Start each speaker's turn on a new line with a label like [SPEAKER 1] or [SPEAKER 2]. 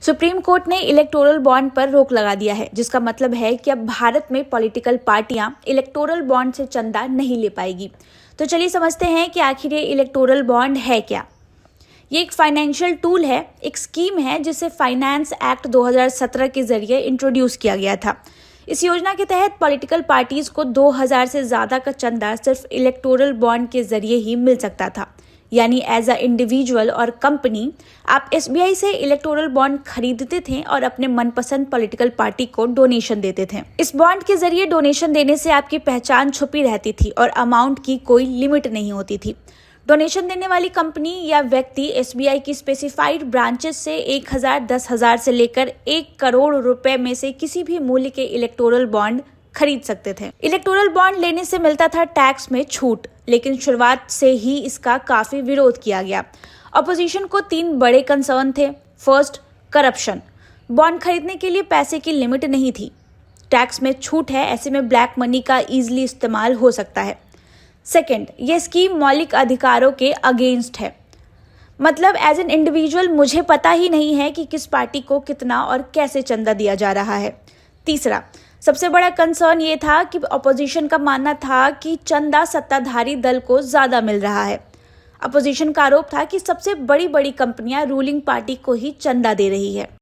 [SPEAKER 1] Supreme court ने electoral bond पर रोक लगा दिया है, जिसका मतलब है कि अब भारत में पॉलिटिकल पार्टियां इलेक्टोरल बॉन्ड से चंदा नहीं ले पाएगी। तो चलिए समझते हैं कि आखिर ये इलेक्टोरल बॉन्ड है क्या। ये एक फाइनेंशियल टूल है, एक स्कीम है जिसे फाइनेंस एक्ट 2017 के जरिए इंट्रोड्यूस किया गया था। इस योजना के तहत पॉलिटिकल पार्टीज को 2000 से ज्यादा का चंदा सिर्फ इलेक्टोरल बॉन्ड के जरिए ही मिल सकता था। यानी एज अ इंडिविजुअल और कंपनी आप SBI से इलेक्टोरल बॉन्ड खरीदते थे और अपने मनपसंद पॉलिटिकल पार्टी को डोनेशन देते थे। इस बॉन्ड के जरिए डोनेशन देने से आपकी पहचान छुपी रहती थी और अमाउंट की कोई लिमिट नहीं होती थी। डोनेशन देने वाली कंपनी या व्यक्ति SBI की स्पेसिफाइड ब्रांचेस से 1000, 10,000 से लेकर 1 करोड़ रुपए में से किसी भी मूल्य के इलेक्टोरल बॉन्ड खरीद सकते थे। इलेक्टोरल बॉन्ड लेने से मिलता था टैक्स में छूट, लेकिन शुरुआत से ही इसका काफी विरोध किया गया। अपोजिशन को 3 बड़े कंसर्न थे। First, corruption. बॉन्ड खरीदने के लिए पैसे की लिमिट नहीं थी। टैक्स में छूट है, ऐसे में ब्लैक मनी का इजीली इस्तेमाल हो सकता है। सेकेंड, ये स्कीम मौलिक अधिकारों के अगेंस्ट है। मतलब एज एन इंडिविजुअल मुझे पता ही नहीं है कि किस पार्टी को कितना और कैसे चंदा दिया जा रहा है। तीसरा, सबसे बड़ा कंसर्न ये था कि अपोजिशन का मानना था कि चंदा सत्ताधारी दल को ज्यादा मिल रहा है। अपोजिशन का आरोप था कि सबसे बड़ी कंपनियां रूलिंग पार्टी को ही चंदा दे रही है।